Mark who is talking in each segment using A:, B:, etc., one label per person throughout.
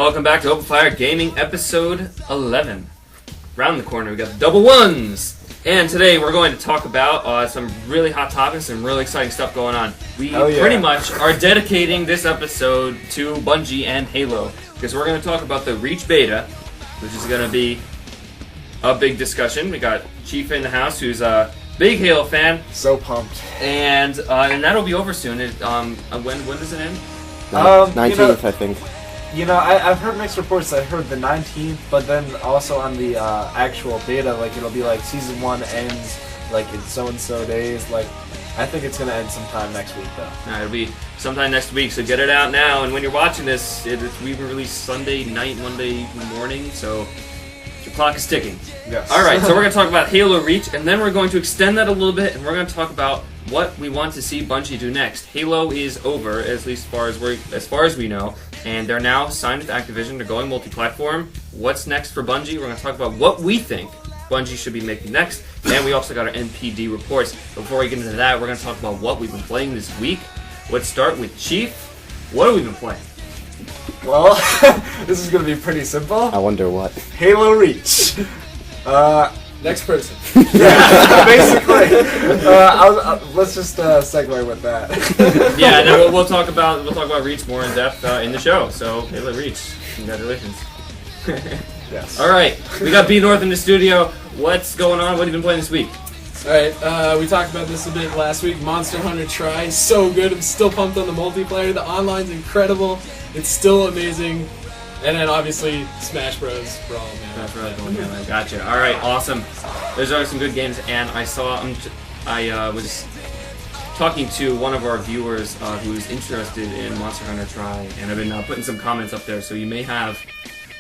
A: Welcome back to OpenFireGaming episode 11. Around the corner, we got the double ones. And today we're going to talk about some really hot topics and really exciting stuff going on. We pretty much are dedicating this episode to Bungie and Halo, because we're going to talk about the Reach beta, which is going to be a big discussion. We got Chief in the house, who's a big Halo fan.
B: So pumped.
A: And that'll be over soon. When does it end?
C: 19th, I think.
B: You know, I've heard mixed reports. I heard the 19th, but then also on the actual beta, like, it'll be like Season 1 ends, like, in so-and-so days. Like, I think it's going to end sometime next week, though.
A: It'll be sometime next week, so get it out now. And when you're watching this, we've been released Sunday night, Monday morning, so your clock is ticking.
B: Yes.
A: Alright, so we're going to talk about Halo Reach, and then we're going to extend that a little bit, and we're going to talk about what we want to see Bungie do next. Halo is over, at least as far as we know, and they're now signed with Activision. They're going multi-platform. What's next for Bungie? We're going to talk about what we think Bungie should be making next, and we also got our NPD reports. Before we get into that, we're going to talk about what we've been playing this week. Let's start with Chief. What have we been playing?
B: Well, this is going to be pretty simple.
C: I wonder what.
B: Halo Reach.
D: Next person.
B: Yeah, basically. Let's just segue with that.
A: Yeah, and then we'll talk about Reach more in depth in the show. So Halo Reach, congratulations.
B: Yes.
A: All right, we got B North in the studio. What's going on? What have you been playing this week?
D: All right, we talked about this a bit last week. Monster Hunter Tri, so good. I'm still pumped on the multiplayer. The online's incredible. It's still amazing. And then obviously Smash Bros. Brawl, man.
A: That's right. Gotcha. All right, awesome. There's always some good games, and I was talking to one of our viewers who's interested in Monster Hunter Tri, and I've been putting some comments up there, so you may have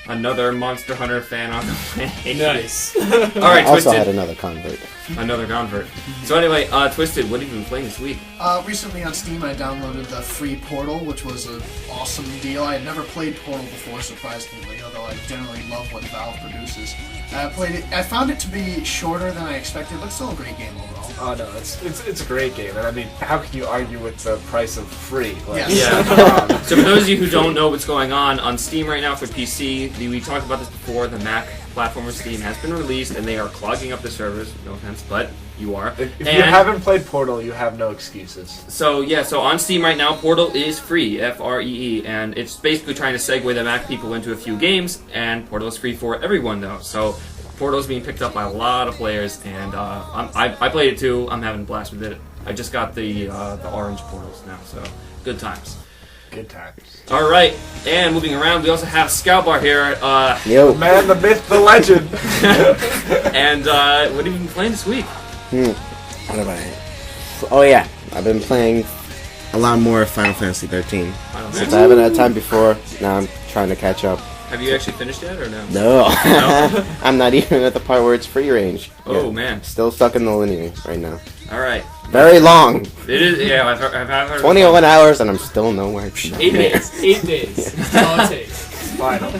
A: another Monster Hunter fan on the way.
D: Nice.
A: All right,
C: Also
A: Twisted.
C: had another convert.
A: Another convert. So anyway, Twisted, what have you been playing this week?
E: Recently on Steam, I downloaded the free Portal, which was an awesome deal. I had never played Portal before, surprisingly, although I generally love what Valve produces. I played it. I found it to be shorter than I expected, but still a great game overall.
B: Oh no, it's a great game, and I mean, how can you argue with the price of free? Like,
E: Yes.
A: Yeah. So for those of you who don't know what's going on Steam right now for PC, we talked about this before, the Mac platform of Steam has been released, and they are clogging up the servers. No offense, but you are.
B: If you haven't played Portal, you have no excuses.
A: So on Steam right now, Portal is free, Free, and it's basically trying to segue the Mac people into a few games, and Portal is free for everyone though. So Portal is being picked up by a lot of players, and I played it too. I'm having a blast with it. I just got the orange Portals now, so good times.
B: Good times.
A: All right, and moving around, we also have Scout Bar here.
C: Yo.
B: Man, the myth, the legend.
A: And what have you been playing this week?
C: What have I... Oh yeah, I've been playing a lot more Final Fantasy 13. Since I haven't had time before, now I'm trying to catch up.
A: Have you actually finished yet, or no?
C: No.
A: No?
C: I'm not even at the part where it's free range.
A: Oh,
C: yet.
A: man.
C: Still stuck in the linear right now.
A: All right.
C: Very long.
A: It is, yeah, I've heard
C: 21 hours and I'm still nowhere.
A: 8 days.
D: 8 days. That's all it takes.
B: Final.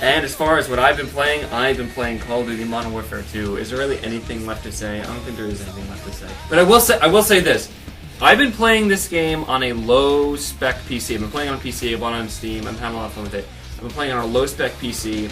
A: And as far as what I've been playing Call of Duty Modern Warfare 2. Is there really anything left to say? I don't think there is anything left to say. But I will say this. I've been playing this game on a low-spec PC. I've been playing on a PC, I bought it on Steam, I'm having a lot of fun with it. I've been playing on a low-spec PC,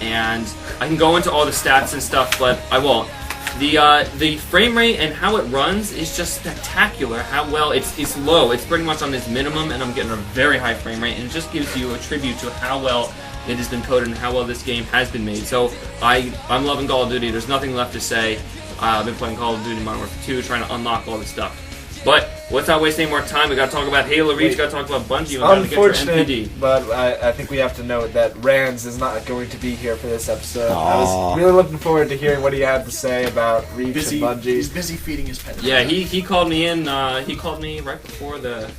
A: and I can go into all the stats and stuff, but I won't. The frame rate and how it runs is just spectacular. How well it's low. It's pretty much on this minimum, and I'm getting a very high frame rate, and it just gives you a tribute to how well it has been coded and how well this game has been made. So I'm loving Call of Duty. There's nothing left to say. I've been playing Call of Duty Modern Warfare 2, trying to unlock all this stuff. But let's not waste any more time. We got to talk about Halo Reach. Got to talk about Bungie. We got to get your NPD.
B: But I think we have to note that Rands is not going to be here for this episode. I was really looking forward to hearing what he had to say about Reach and Bungie.
E: He's busy feeding his pet.
A: Yeah, he called me in. He called me right before the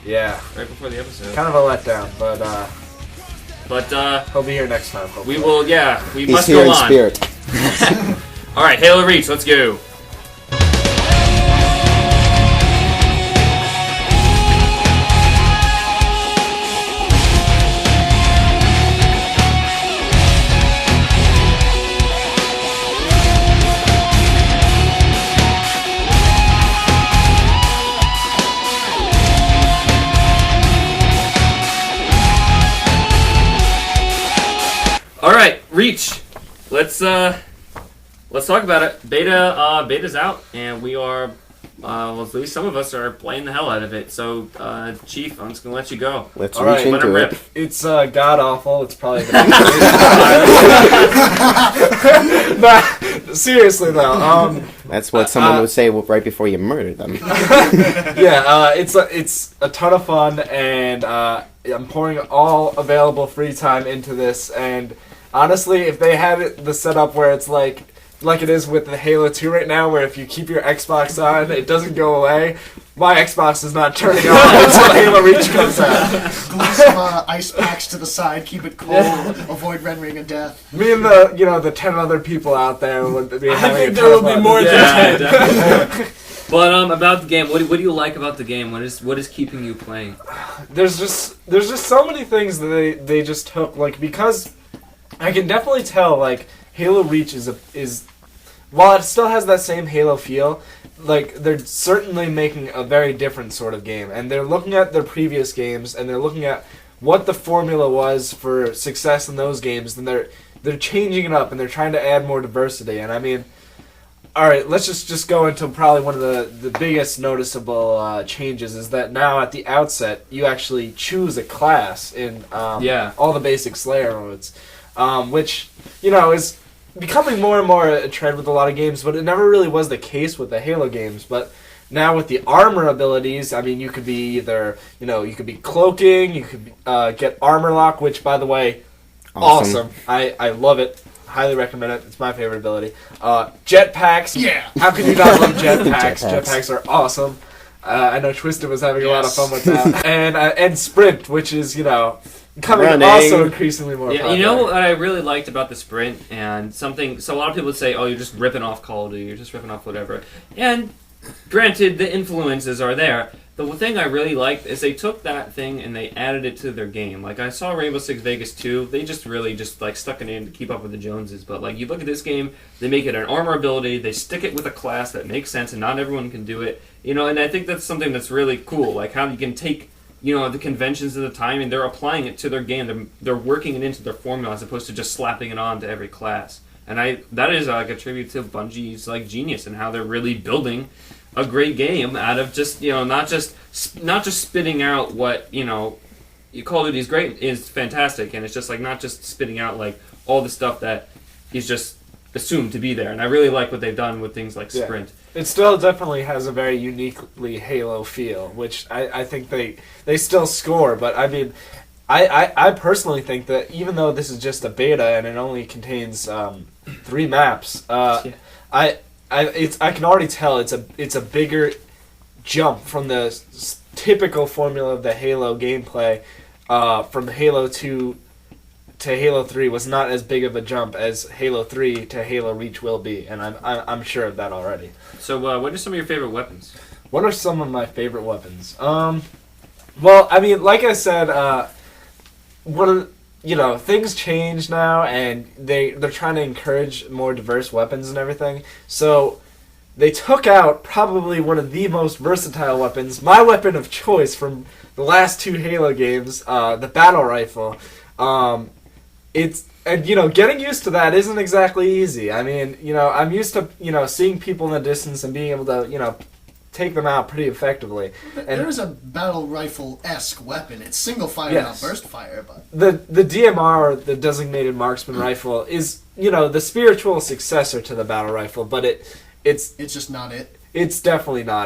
A: episode.
B: Kind of a letdown, but he'll be here next time. Hopefully.
A: We will. Yeah, we
C: He's
A: must
C: here
A: go
C: in
A: on.
C: spirit.
A: All right, Halo Reach. Let's go. let's talk about it. Beta's out, and we are. Well, at least some of us are playing the hell out of it. So, Chief, I'm just gonna let you go.
C: Let's
B: All
C: reach
B: right,
C: into it.
B: It's god awful. It's probably gonna be Nah, seriously though.
C: That's what someone would say right before you murder them.
B: Yeah, it's a ton of fun, and I'm pouring all available free time into this. And honestly, if they had the setup where it's like it is with the Halo 2 right now, where if you keep your Xbox on, it doesn't go away. My Xbox is not turning on until Halo Reach comes out.
E: Glue some ice packs to the side, keep it cold, avoid rendering of death.
B: Me and the 10 other people out there would be
D: I
B: having
D: think
B: a
D: there
B: ton
D: will
B: of
D: be
B: fun.
D: more than
A: Yeah,
D: 10.
A: definitely. But about the game, what do you like about the game? What is keeping you playing?
B: There's just so many things that they just took, like, because I can definitely tell, like, Halo Reach is while it still has that same Halo feel, like, they're certainly making a very different sort of game, and they're looking at their previous games, and they're looking at what the formula was for success in those games, and they're changing it up, and they're trying to add more diversity. And I mean, all right, let's just go into probably one of the biggest noticeable changes is that now at the outset you actually choose a class in all the basic Slayer modes, which is becoming more and more a trend with a lot of games, but it never really was the case with the Halo games. But now with the armor abilities, I mean, you could be either, you could be cloaking, you could get armor lock, which, by the way, awesome. I love it. Highly recommend it. It's my favorite ability. Jetpacks.
E: Yeah.
B: How can you not love jetpacks?
C: Jetpacks.
B: Jetpacks are awesome. I know Twisted was having a lot of fun with that. And sprint, which is, becoming
C: Running.
B: also increasingly more
A: Yeah,
B: popular.
A: you know what I really liked about the sprint, and so a lot of people would say, oh, you're just ripping off Call of Duty, you're just ripping off whatever. And granted, the influences are there. The thing I really liked is they took that thing and they added it to their game. Like, I saw Rainbow Six Vegas 2, they just really like stuck it in to keep up with the Joneses. But like, you look at this game, they make it an armor ability, they stick it with a class that makes sense, and not everyone can do it. And I think that's something that's really cool, like how you can take the conventions of the time, and they're applying it to their game. They're working it into their formula as opposed to just slapping it on to every class. And that is like a tribute to Bungie's like genius and how they're really building a great game out of just not just spitting out what Call of Duty is great, is fantastic, and it's just like not just spitting out like all the stuff that is just assumed to be there. And I really like what they've done with things like Sprint.
B: It still definitely has a very uniquely Halo feel, which I think they still score. But I mean, I personally think that even though this is just a beta and it only contains 3 maps, I can already tell it's a bigger jump from the typical formula of the Halo gameplay. From Halo 2 to Halo 3 was not as big of a jump as Halo 3 to Halo Reach will be, and I'm sure of that already.
A: So, what are some of your favorite weapons?
B: What are some of my favorite weapons? Well, I mean, like I said, things change now, and they're trying to encourage more diverse weapons and everything. So they took out probably one of the most versatile weapons, my weapon of choice from the last 2 Halo games, the battle rifle. Getting used to that isn't exactly easy. I mean, I'm used to, seeing people in the distance and being able to, take them out pretty effectively. And
E: there's a battle rifle-esque weapon. It's single fire,
B: Yes.
E: not burst fire, but
B: the DMR, or the designated marksman rifle, is, the spiritual successor to the battle rifle, but it's
E: it's just not it.
B: It's definitely not